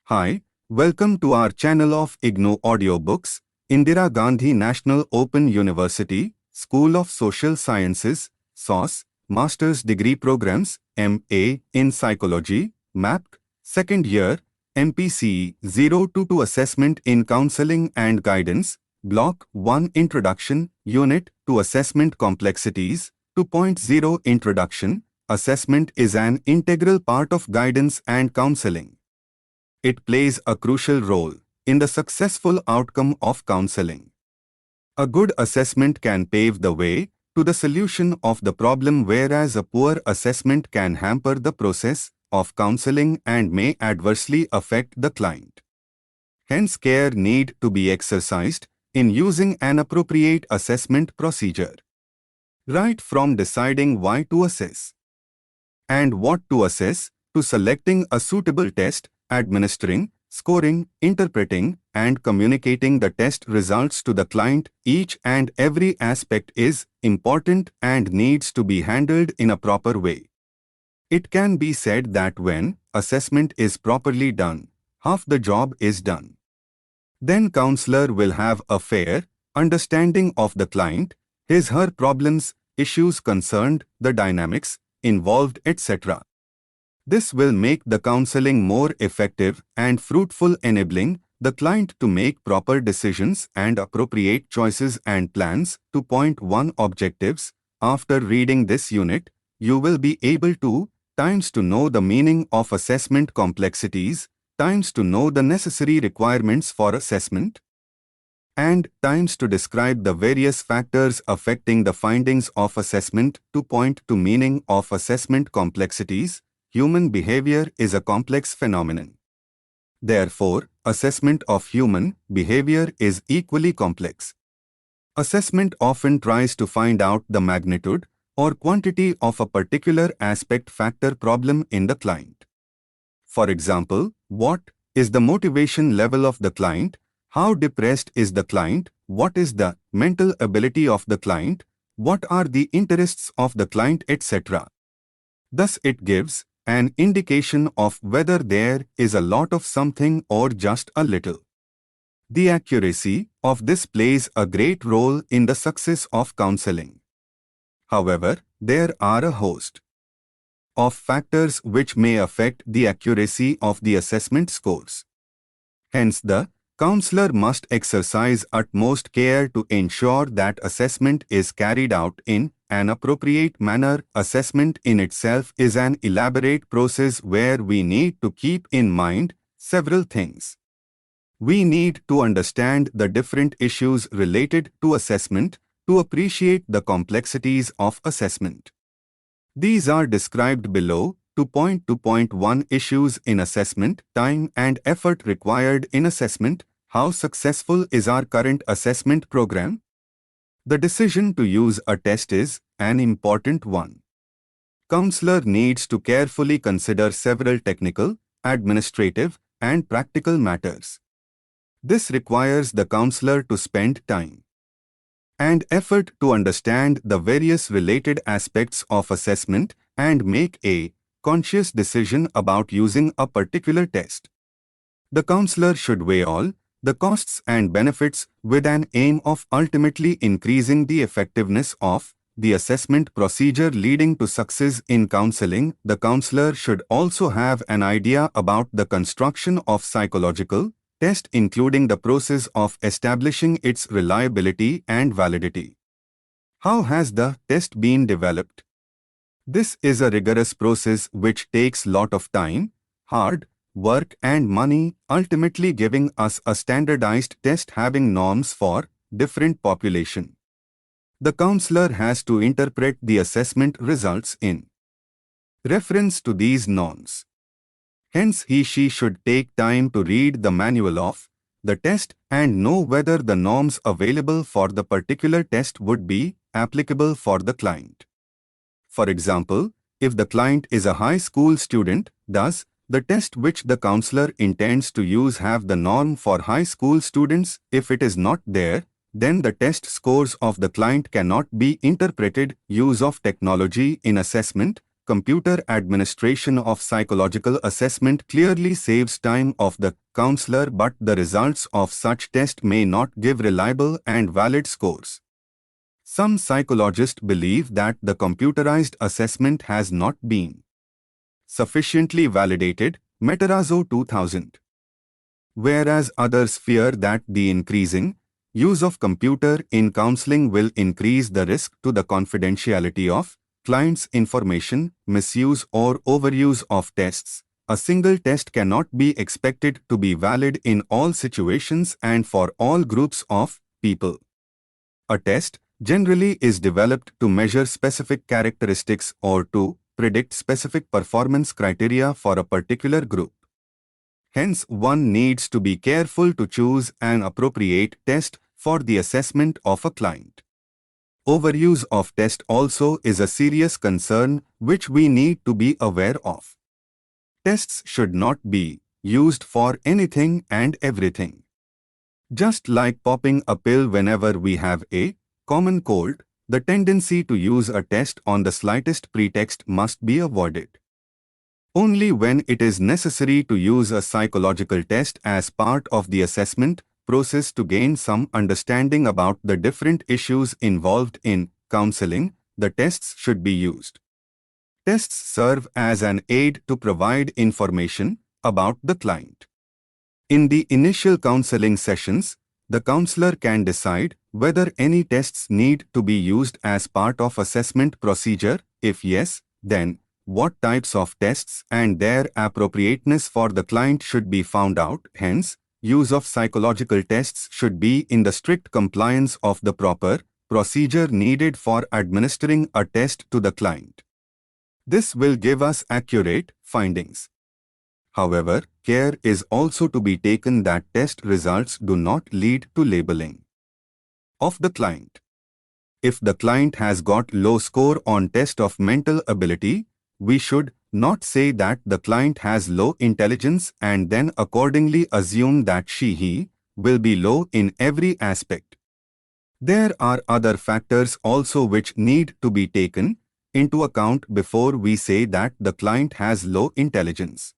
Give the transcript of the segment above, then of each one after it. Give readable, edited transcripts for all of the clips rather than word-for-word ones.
Hi, welcome to our channel of ignou audiobooks, Indira Gandhi National Open University, School of Social Sciences, SOSS, Master's Degree Programs, MA in Psychology, MAPC, Second Year, MPCE 022 Assessment in Counseling and Guidance, Block-1 Introduction, Unit-2 Assessment Complexities, 2.0 Introduction. Assessment is an integral part of guidance and counseling. It plays a crucial role in the successful outcome of counseling. A good assessment can pave the way to the solution of the problem, whereas a poor assessment can hamper the process of counseling and may adversely affect the client. Hence, care need to be exercised in using an appropriate assessment procedure. Right from deciding why to assess and what to assess, to selecting a suitable test, administering, scoring, interpreting, and communicating the test results to the client, each and every aspect is important and needs to be handled in a proper way. It can be said that when assessment is properly done, half the job is done. Then counselor will have a fair understanding of the client, his/her problems, issues concerned, the dynamics involved, etc. This will make the counseling more effective and fruitful, enabling the client to make proper decisions and appropriate choices and plans. 2.1 Objectives. After reading this unit, you will be able to times to know the meaning of assessment complexities, times to know the necessary requirements for assessment, and times to describe the various factors affecting the findings of assessment. 2.2 Meaning of assessment complexities. Human behavior is a complex phenomenon. Therefore, assessment of human behavior is equally complex. Assessment often tries to find out the magnitude or quantity of a particular aspect, factor, problem in the client. For example, what is the motivation level of the client? How depressed is the client? What is the mental ability of the client? What are the interests of the client, etc. Thus, it gives an indication of whether there is a lot of something or just a little. The accuracy of this plays a great role in the success of counseling. However, there are a host of factors which may affect the accuracy of the assessment scores. Hence, the counselor must exercise utmost care to ensure that assessment is carried out in an appropriate manner. Assessment in itself is an elaborate process where we need to keep in mind several things. We need to understand the different issues related to assessment to appreciate the complexities of assessment. These are described below. 2.2.1 Issues in assessment, time and effort required in assessment. How successful is our current assessment program? The decision to use a test is an important one. Counselor needs to carefully consider several technical, administrative, and practical matters. This requires the counselor to spend time and effort to understand the various related aspects of assessment and make a conscious decision about using a particular test. The counselor should weigh all the costs and benefits with an aim of ultimately increasing the effectiveness of the assessment procedure, leading to success in counseling. The counselor should also have an idea about the construction of psychological test, including the process of establishing its reliability and validity. How has the test been developed? This is a rigorous process which takes lot of time, hard work and money, ultimately giving us a standardized test having norms for different population. The counselor has to interpret the assessment results in reference to these norms. Hence, he/she should take time to read the manual of the test and know whether the norms available for the particular test would be applicable for the client. For example, if the client is a high school student, does the test which the counselor intends to use have the norm for high school students? If it is not there, then the test scores of the client cannot be interpreted. Use of technology in assessment. computer administration of psychological assessment clearly saves time of the counselor, but the results of such test may not give reliable and valid scores. Some psychologists believe that the computerized assessment has not been sufficiently validated, Matarazzo 2000. Whereas others fear that the increasing use of computer in counseling will increase the risk to the confidentiality of clients' information, misuse or overuse of tests. A single test cannot be expected to be valid in all situations and for all groups of people. A test generally is developed to measure specific characteristics or to predict specific performance criteria for a particular group. Hence, one needs to be careful to choose an appropriate test for the assessment of a client. Overuse of test also is a serious concern which we need to be aware of. Tests should not be used for anything and everything. Just like popping a pill whenever we have a common cold, the tendency to use a test on the slightest pretext must be avoided. Only when it is necessary to use a psychological test as part of the assessment process to gain some understanding about the different issues involved in counseling, the tests should be used. Tests serve as an aid to provide information about the client. In the initial counseling sessions, the counselor can decide whether any tests need to be used as part of assessment procedure. If yes, then what types of tests and their appropriateness for the client should be found out. Hence, use of psychological tests should be in the strict compliance of the proper procedure needed for administering a test to the client. This will give us accurate findings. However, care is also to be taken that test results do not lead to labeling of the client. If the client has got low score on test of mental ability, we should not say that the client has low intelligence and then accordingly assume that he will be low in every aspect. There are other factors also which need to be taken into account before we say that the client has low intelligence.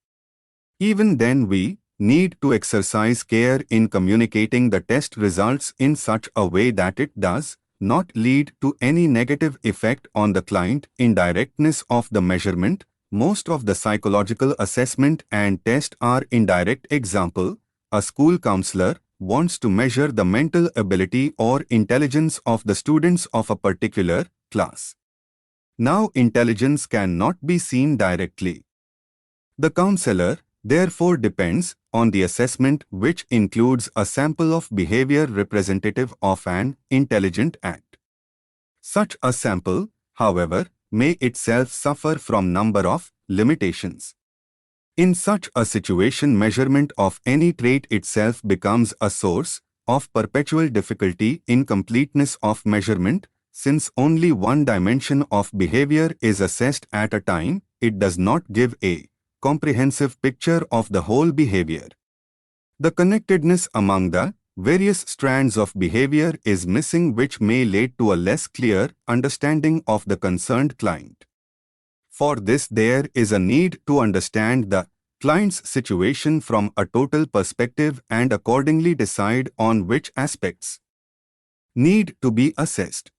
Even then, we need to exercise care in communicating the test results in such a way that it does not lead to any negative effect on the client. Indirectness of the measurement. Most of the psychological assessment and test are indirect. Example, a school counselor wants to measure the mental ability or intelligence of the students of a particular class. Now, intelligence cannot be seen directly. The counselor therefore depends on the assessment, which includes a sample of behavior representative of an intelligent act. Such a sample, however, may itself suffer from number of limitations. In such a situation, measurement of any trait itself becomes a source of perpetual difficulty. Incompleteness of measurement. Since only one dimension of behavior is assessed at a time, it does not give a comprehensive picture of the whole behavior. The connectedness among the various strands of behavior is missing, which may lead to a less clear understanding of the concerned client. For this, there is a need to understand the client's situation from a total perspective and accordingly decide on which aspects need to be assessed.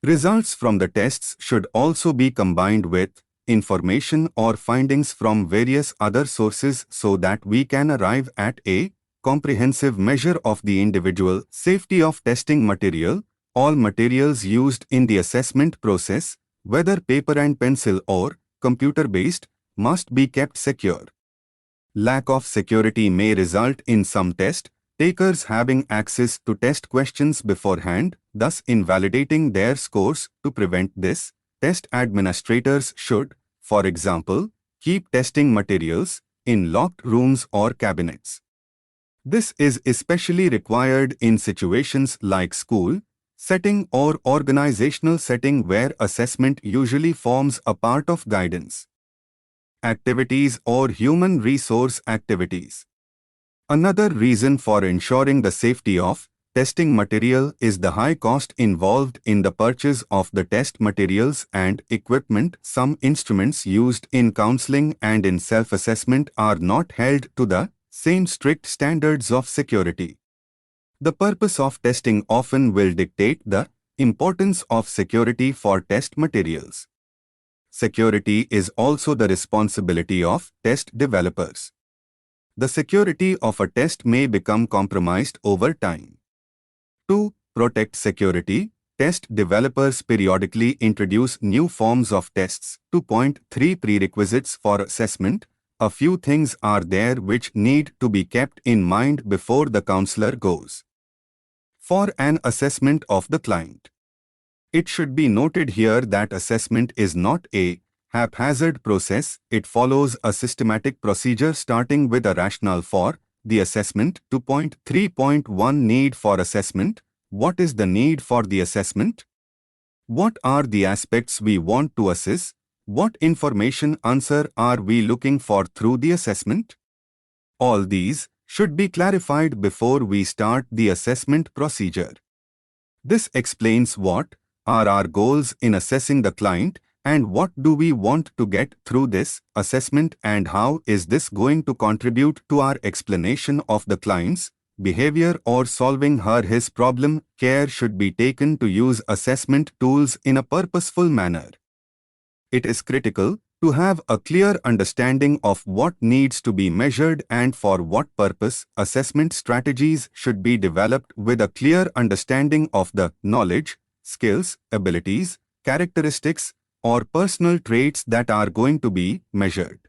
Results from the tests should also be combined with information or findings from various other sources so that we can arrive at a comprehensive measure of the individual safety of testing material. All materials used in the assessment process, whether paper and pencil or computer-based, must be kept secure. Lack of security may result in some test takers having access to test questions beforehand, thus invalidating their scores. To prevent this, test administrators should, for example, keep testing materials in locked rooms or cabinets. This is especially required in situations like school setting or organizational setting where assessment usually forms a part of guidance activities or human resource activities. Another reason for ensuring the safety of testing material is the high cost involved in the purchase of the test materials and equipment. Some instruments used in counseling and in self-assessment are not held to the same strict standards of security. The purpose of testing often will dictate the importance of security for test materials. Security is also the responsibility of test developers. The security of a test may become compromised over time. To protect security, test developers periodically introduce new forms of tests. 2.3 Prerequisites for assessment. A few things are there which need to be kept in mind before the counselor goes for an assessment of the client. It should be noted here that assessment is not a haphazard process. It follows a systematic procedure starting with a rationale for the assessment. 2.3.1 Need for assessment. What is the need for the assessment? What are the aspects we want to assess? What information answer are we looking for through the assessment? All these should be clarified before we start the assessment procedure. This explains what are our goals in assessing the client and what do we want to get through this assessment and how is this going to contribute to our explanation of the client's behavior or solving his problem. Care should be taken to use assessment tools in a purposeful manner. It is critical to have a clear understanding of what needs to be measured and for what purpose. Assessment strategies should be developed with a clear understanding of the knowledge, skills, abilities, characteristics, or personal traits that are going to be measured.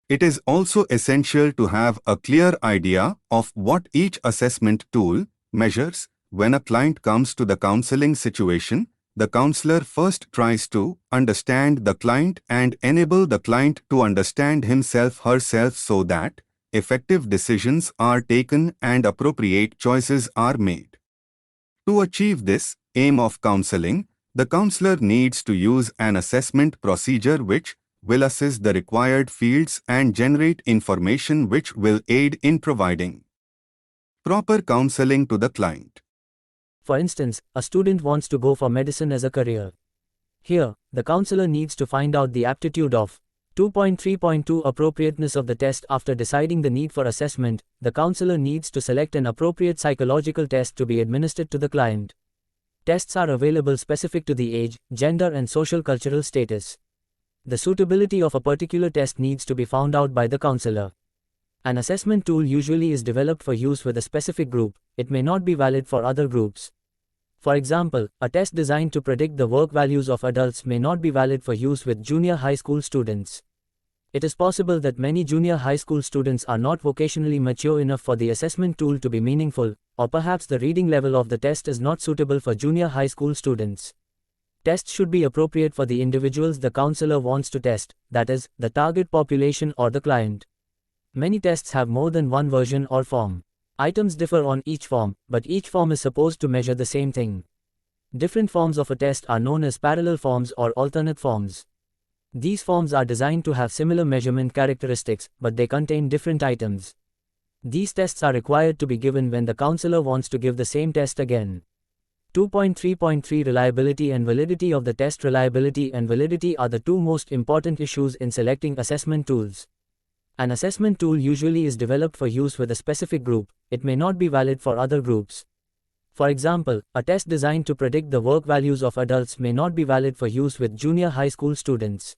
It is also essential to have a clear idea of what each assessment tool measures. When a client comes to the counseling situation, the counselor first tries to understand the client and enable the client to understand herself so that effective decisions are taken and appropriate choices are made. To achieve this aim of counseling, the counselor needs to use an assessment procedure which will assess the required fields and generate information which will aid in providing proper counseling to the client. For instance, a student wants to go for medicine as a career. Here, the counselor needs to find out the aptitude of 2.3.2 Appropriateness of the test. After deciding the need for assessment, the counselor needs to select an appropriate psychological test to be administered to the client. Tests are available specific to the age, gender and social cultural status. The suitability of a particular test needs to be found out by the counselor. An assessment tool usually is developed for use with a specific group. It may not be valid for other groups. For example, a test designed to predict the work values of adults may not be valid for use with junior high school students. It is possible that many junior high school students are not vocationally mature enough for the assessment tool to be meaningful, or perhaps the reading level of the test is not suitable for junior high school students. Tests should be appropriate for the individuals the counselor wants to test, that is, the target population or the client. Many tests have more than one version or form. Items differ on each form, but each form is supposed to measure the same thing. Different forms of a test are known as parallel forms or alternate forms. These forms are designed to have similar measurement characteristics, but they contain different items. These tests are required to be given when the counselor wants to give the same test again. 2.3.3 Reliability and validity of the test. Reliability and validity are the two most important issues in selecting assessment tools. An assessment tool usually is developed for use with a specific group. It may not be valid for other groups. For example, a test designed to predict the work values of adults may not be valid for use with junior high school students.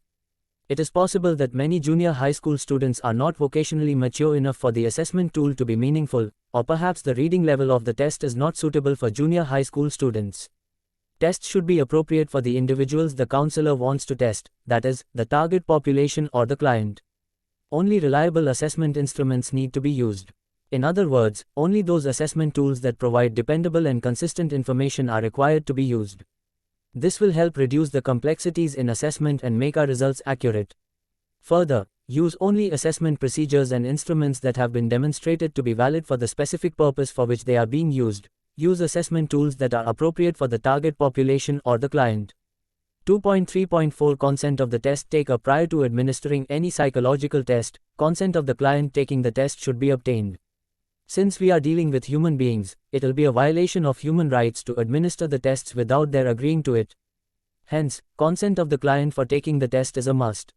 It is possible that many junior high school students are not vocationally mature enough for the assessment tool to be meaningful, or perhaps the reading level of the test is not suitable for junior high school students. Tests should be appropriate for the individuals the counselor wants to test, that is, the target population or the client. Only reliable assessment instruments need to be used. In other words, only those assessment tools that provide dependable and consistent information are required to be used. This will help reduce the complexities in assessment and make our results accurate. Further, use only assessment procedures and instruments that have been demonstrated to be valid for the specific purpose for which they are being used. Use assessment tools that are appropriate for the target population or the client. 2.3.4 Consent of the test. Prior to administering any psychological test, consent of the client taking the test should be obtained. Since we are dealing with human beings, it'll be a violation of human rights to administer the tests without their agreeing to it. Hence, consent of the client for taking the test is a must.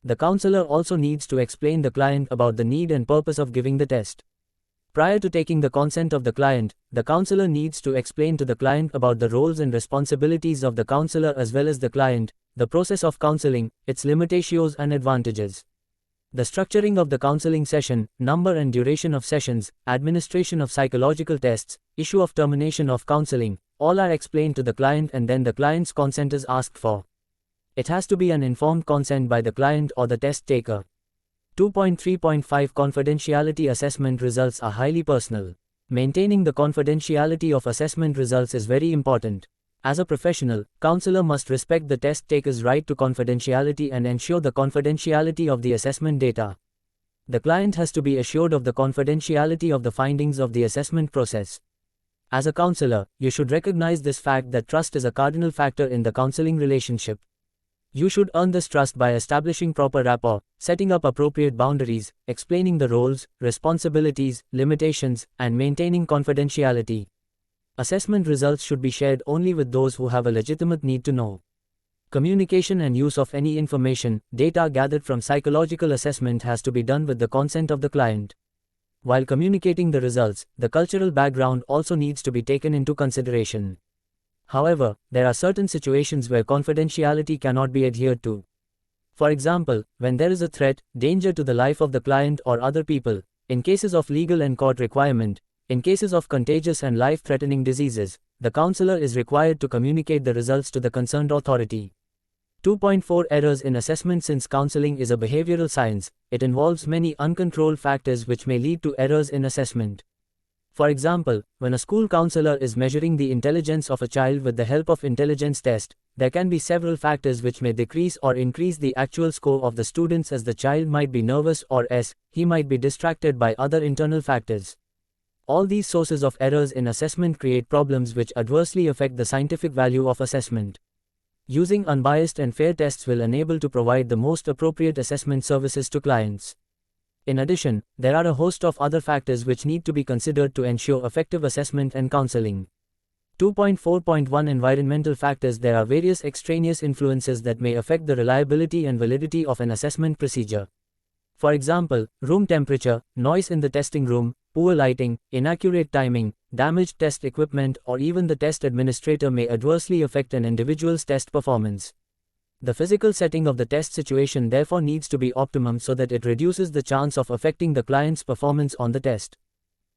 The counselor also needs to explain the client about the need and purpose of giving the test. Prior to taking the consent of the client, the counselor needs to explain to the client about the roles and responsibilities of the counselor as well as the client, the process of counseling, its limitations and advantages. The structuring of the counseling session, number and duration of sessions, administration of psychological tests, issue of termination of counseling, all are explained to the client and then the client's consent is asked for. It has to be an informed consent by the client or the test taker. 2.3.5 Confidentiality assessment results are highly personal. Maintaining the confidentiality of assessment results is very important. As a professional, counselor must respect the test taker's right to confidentiality and ensure the confidentiality of the assessment data. The client has to be assured of the confidentiality of the findings of the assessment process. As a counselor, you should recognize this fact that trust is a cardinal factor in the counseling relationship. You should earn this trust by establishing proper rapport, setting up appropriate boundaries, explaining the roles, responsibilities, limitations, and maintaining confidentiality. Assessment results should be shared only with those who have a legitimate need to know. Communication and use of any information, data gathered from psychological assessment has to be done with the consent of the client. While communicating the results, the cultural background also needs to be taken into consideration. However, there are certain situations where confidentiality cannot be adhered to. For example, when there is a threat, danger to the life of the client or other people, in cases of legal and court requirement, in cases of contagious and life-threatening diseases, the counselor is required to communicate the results to the concerned authority. 2.4 Errors in assessment. Since counseling is a behavioral science, it involves many uncontrolled factors which may lead to errors in assessment. For example, when a school counselor is measuring the intelligence of a child with the help of intelligence test, there can be several factors which may decrease or increase the actual score of the students, as the child might be nervous or he might be distracted by other internal factors. All these sources of errors in assessment create problems which adversely affect the scientific value of assessment. Using unbiased and fair tests will enable to provide the most appropriate assessment services to clients. In addition, there are a host of other factors which need to be considered to ensure effective assessment and counseling. 2.4.1 Environmental factors. There are various extraneous influences that may affect the reliability and validity of an assessment procedure. For example, room temperature, noise in the testing room, poor lighting, inaccurate timing, damaged test equipment, or even the test administrator may adversely affect an individual's test performance. The physical setting of the test situation therefore needs to be optimum so that it reduces the chance of affecting the client's performance on the test.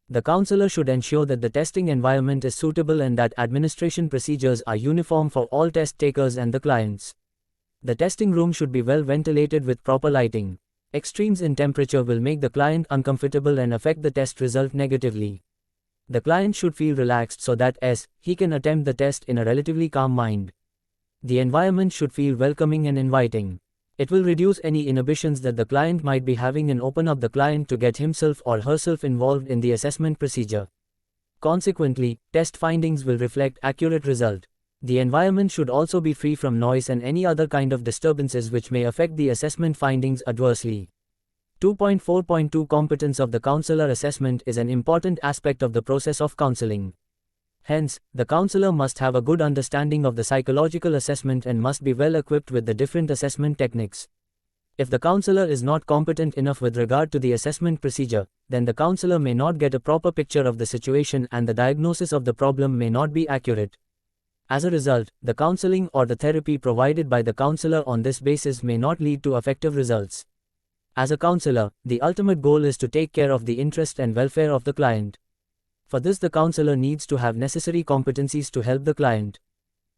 The counselor should ensure that the testing environment is suitable and that administration procedures are uniform for all test takers and the clients. The testing room should be well ventilated with proper lighting. Extremes in temperature will make the client uncomfortable and affect the test result negatively. The client should feel relaxed so that he can attempt the test in a relatively calm mind. The environment should feel welcoming and inviting. It will reduce any inhibitions that the client might be having and open up the client to get himself or herself involved in the assessment procedure. Consequently, test findings will reflect accurate result. The environment should also be free from noise and any other kind of disturbances which may affect the assessment findings adversely. 2.4.2 Competence of the counselor. Assessment is an important aspect of the process of counseling. Hence, the counselor must have a good understanding of the psychological assessment and must be well equipped with the different assessment techniques. If the counselor is not competent enough with regard to the assessment procedure, then the counselor may not get a proper picture of the situation and the diagnosis of the problem may not be accurate. As a result, the counseling or the therapy provided by the counselor on this basis may not lead to effective results. As a counselor, the ultimate goal is to take care of the interest and welfare of the client. For this, the counselor needs to have necessary competencies to help the client.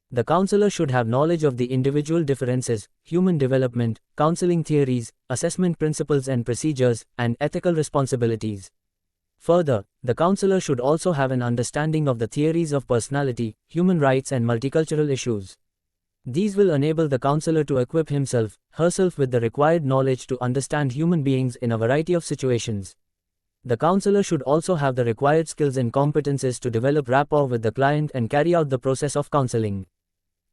The counselor should have knowledge of the individual differences, human development, counseling theories, assessment principles and procedures, and ethical responsibilities. Further, the counselor should also have an understanding of the theories of personality, human rights and multicultural issues. These will enable the counselor to equip himself, herself with the required knowledge to understand human beings in a variety of situations. The counselor should also have the required skills and competences to develop rapport with the client and carry out the process of counseling.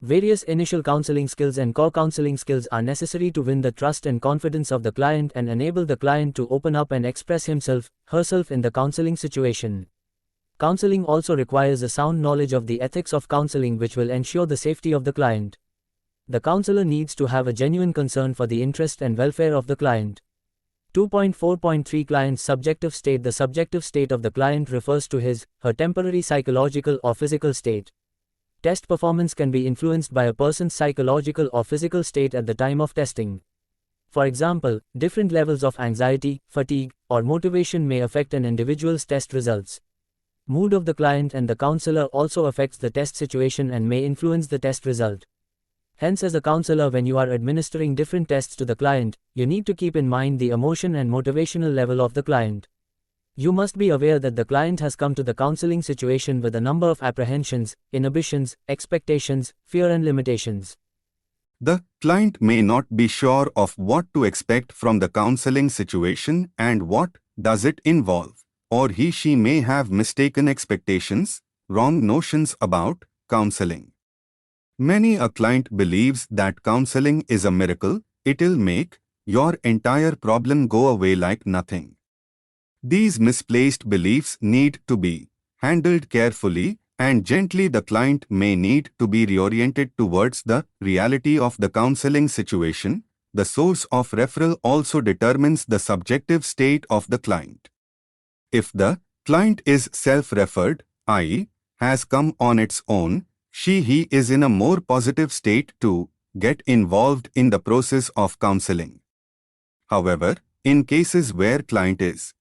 Various initial counseling skills and core counseling skills are necessary to win the trust and confidence of the client and enable the client to open up and express himself, herself in the counseling situation. Counseling also requires a sound knowledge of the ethics of counseling, which will ensure the safety of the client. The counselor needs to have a genuine concern for the interest and welfare of the client. 2.4.3 Client's subjective state. The subjective state of the client refers to his, her temporary psychological or physical state. Test performance can be influenced by a person's psychological or physical state at the time of testing. For example, different levels of anxiety, fatigue, or motivation may affect an individual's test results. Mood of the client and the counselor also affects the test situation and may influence the test result. Hence, as a counselor, when you are administering different tests to the client, you need to keep in mind the emotion and motivational level of the client. You must be aware that the client has come to the counseling situation with a number of apprehensions, inhibitions, expectations, fear and limitations. The client may not be sure of what to expect from the counseling situation and what does it involve, or he/she may have mistaken expectations, wrong notions about counseling. Many a client believes that counseling is a miracle, it'll make your entire problem go away like nothing. These misplaced beliefs need to be handled carefully and gently. The client may need to be reoriented towards the reality of the counseling situation. The source of referral also determines the subjective state of the client. If the client is self-referred, i.e., has come on its own, she/he is in a more positive state to get involved in the process of counseling. However, in cases where client is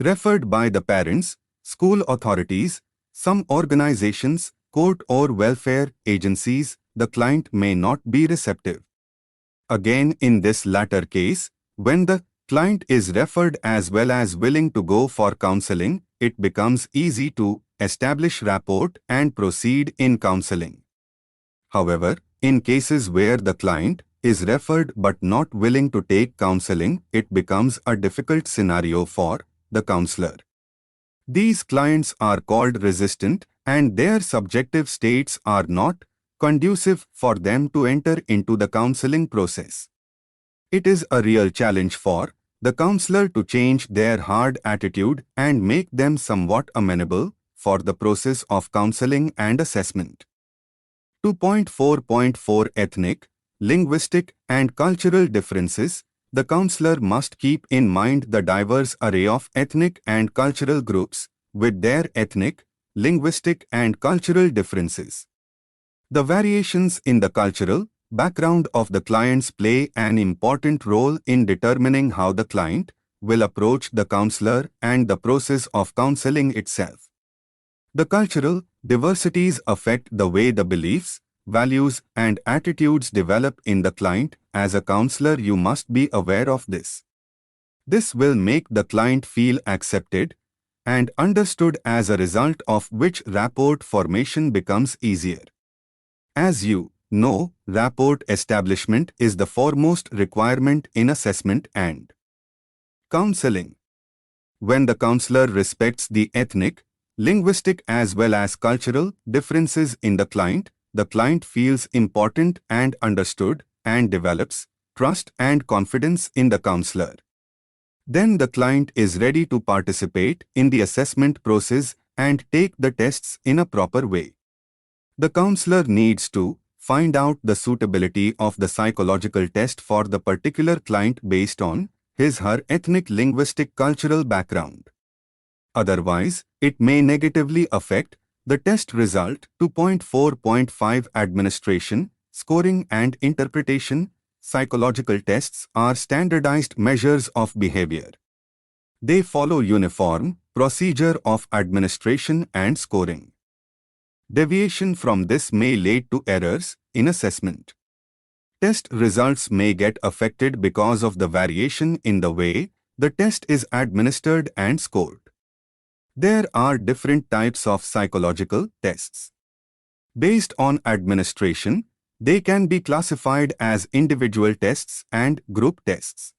referred by the parents, school authorities, some organizations, court or welfare agencies, the client may not be receptive. Again, in this latter case, when the client is referred as well as willing to go for counseling, it becomes easy to establish rapport and proceed in counseling. However, in cases where the client is referred but not willing to take counseling, it becomes a difficult scenario for the counselor. These clients are called resistant, and their subjective states are not conducive for them to enter into the counseling process. It is a real challenge for the counselor to change their hard attitude and make them somewhat amenable for the process of counseling and assessment. 2.4.4 Ethnic, linguistic, and cultural differences. The counselor must keep in mind the diverse array of ethnic and cultural groups, with their ethnic, linguistic, and cultural differences. The variations in the cultural background of the clients play an important role in determining how the client will approach the counselor and the process of counseling itself. The cultural diversities affect the way the beliefs, values, and attitudes develop in the client. As a counselor, you must be aware of this. This will make the client feel accepted and understood, as a result of which rapport formation becomes easier. As you know, rapport establishment is the foremost requirement in assessment and counseling. When the counselor respects the ethnic, linguistic as well as cultural differences in the client feels important and understood and develops trust and confidence in the counselor. Then the client is ready to participate in the assessment process and take the tests in a proper way. The counselor needs to find out the suitability of the psychological test for the particular client based on his/her ethnic, linguistic, cultural background. Otherwise, it may negatively affect the test result. 2.4.5 Administration, scoring and interpretation. Psychological tests are standardized measures of behavior. They follow uniform procedure of administration and scoring. Deviation from this may lead to errors in assessment. Test results may get affected because of the variation in the way the test is administered and scored. There are different types of psychological tests. Based on administration, they can be classified as individual tests and group tests.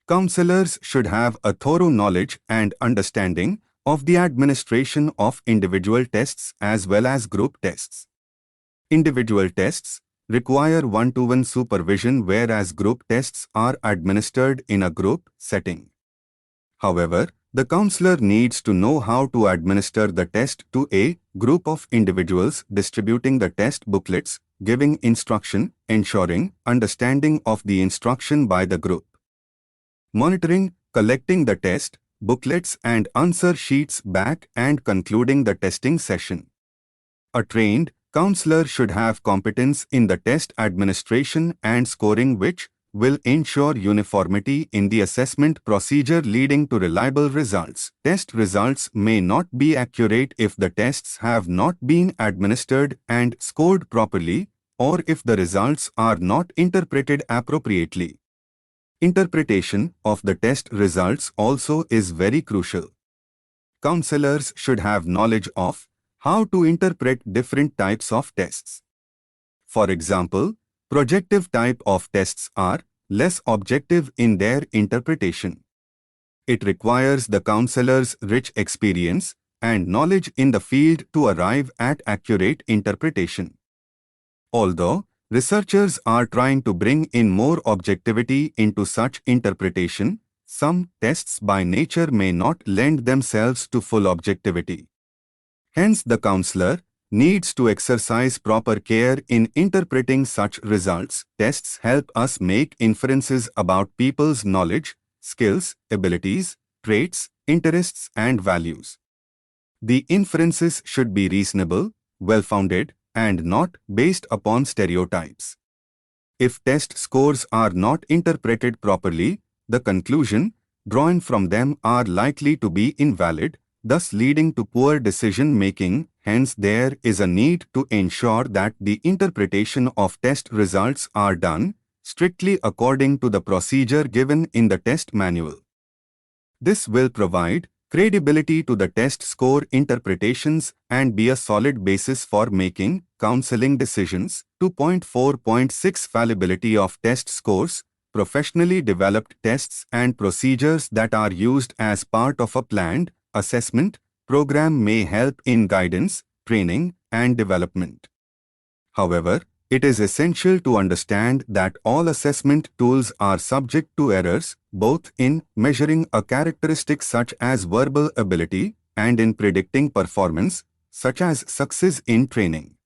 Counselors should have a thorough knowledge and understanding of the administration of individual tests as well as group tests. Individual tests require one-to-one supervision, whereas group tests are administered in a group setting. However, the counselor needs to know how to administer the test to a group of individuals, distributing the test booklets, giving instruction, ensuring understanding of the instruction by the group, monitoring, collecting the test booklets and answer sheets back, and concluding the testing session. A trained counselor should have competence in the test administration and scoring, which will ensure uniformity in the assessment procedure, leading to reliable results. Test results may not be accurate if the tests have not been administered and scored properly, or if the results are not interpreted appropriately. Interpretation of the test results also is very crucial. Counselors should have knowledge of how to interpret different types of tests. For example, projective type of tests are less objective in their interpretation. It requires the counselor's rich experience and knowledge in the field to arrive at accurate interpretation. Although researchers are trying to bring in more objectivity into such interpretation, some tests by nature may not lend themselves to full objectivity. Hence, the counselor needs to exercise proper care in interpreting such results. Tests help us make inferences about people's knowledge, skills, abilities, traits, interests, and values. The inferences should be reasonable, well-founded, and not based upon stereotypes. If test scores are not interpreted properly, the conclusion drawn from them are likely to be invalid, thus leading to poor decision-making. Hence, there is a need to ensure that the interpretation of test results are done strictly according to the procedure given in the test manual. This will provide credibility to the test score interpretations and be a solid basis for making counseling decisions. 2.4.6 Fallibility of test scores. Professionally developed tests and procedures that are used as part of a planned assessment program may help in guidance, training, and development. However, it is essential to understand that all assessment tools are subject to errors, both in measuring a characteristic such as verbal ability and in predicting performance, such as success in training.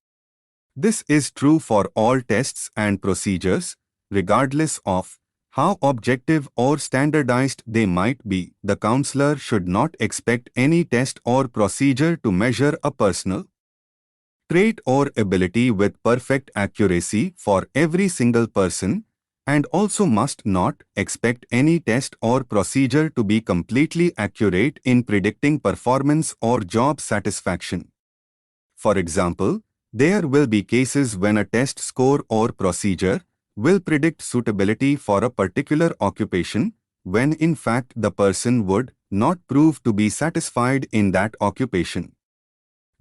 This is true for all tests and procedures, regardless of how objective or standardized they might be. The counselor should not expect any test or procedure to measure a personal trait or ability with perfect accuracy for every single person, and also must not expect any test or procedure to be completely accurate in predicting performance or job satisfaction. For example, there will be cases when a test score or procedure will predict suitability for a particular occupation, when in fact the person would not prove to be satisfied in that occupation.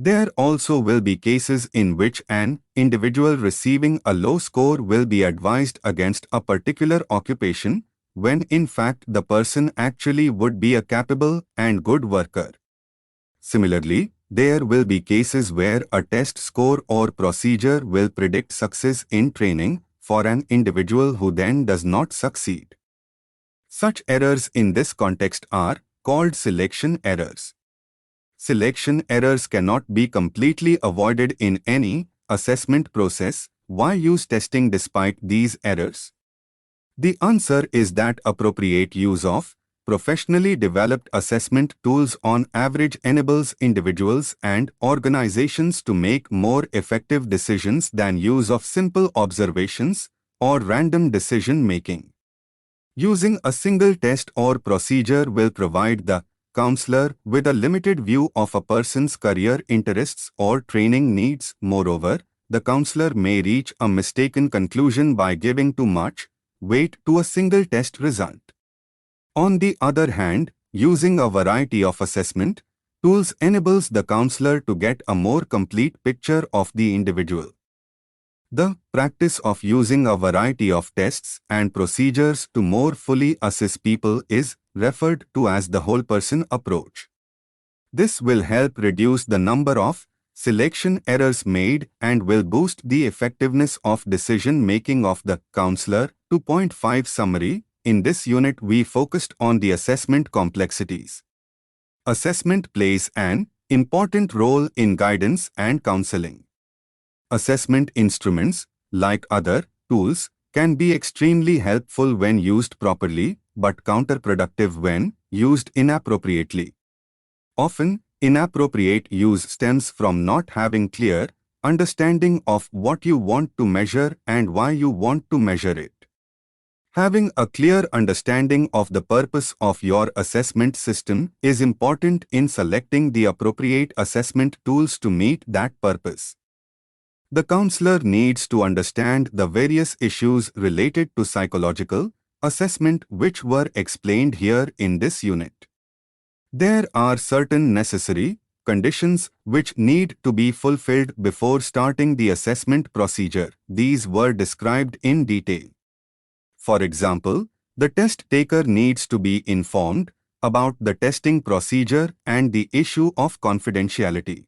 There also will be cases in which an individual receiving a low score will be advised against a particular occupation, when in fact the person actually would be a capable and good worker. Similarly, there will be cases where a test score or procedure will predict success in training for an individual who then does not succeed. Such errors in this context are called selection errors. Selection errors cannot be completely avoided in any assessment process. Why use testing despite these errors? The answer is that appropriate use of professionally developed assessment tools on average enables individuals and organizations to make more effective decisions than use of simple observations or random decision-making. Using a single test or procedure will provide the counselor with a limited view of a person's career interests or training needs. Moreover, the counselor may reach a mistaken conclusion by giving too much weight to a single test result. On the other hand, using a variety of assessment tools enables the counselor to get a more complete picture of the individual. The practice of using a variety of tests and procedures to more fully assess people is referred to as the whole person approach. This will help reduce the number of selection errors made, and will boost the effectiveness of decision-making of the counselor. 2.5 Summary. In this unit we focused on the assessment complexities. Assessment plays an important role in guidance and counseling. Assessment instruments, like other tools, can be extremely helpful when used properly, but counterproductive when used inappropriately. Often, inappropriate use stems from not having clear understanding of what you want to measure and why you want to measure it. Having a clear understanding of the purpose of your assessment system is important in selecting the appropriate assessment tools to meet that purpose. The counselor needs to understand the various issues related to psychological assessment which were explained here in this unit. There are certain necessary conditions which need to be fulfilled before starting the assessment procedure. These were described in detail. For example, the test taker needs to be informed about the testing procedure and the issue of confidentiality.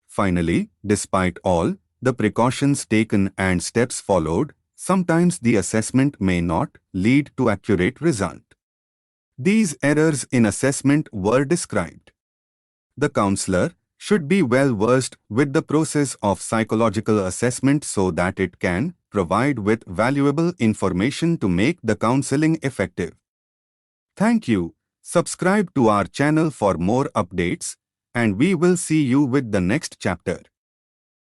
Finally, despite all the precautions taken and steps followed, sometimes the assessment may not lead to accurate result. These errors in assessment were described. The counselor should be well versed with the process of psychological assessment so that it can provide with valuable information to make the counseling effective. Thank you. Subscribe to our channel for more updates, and we will see you with the next chapter.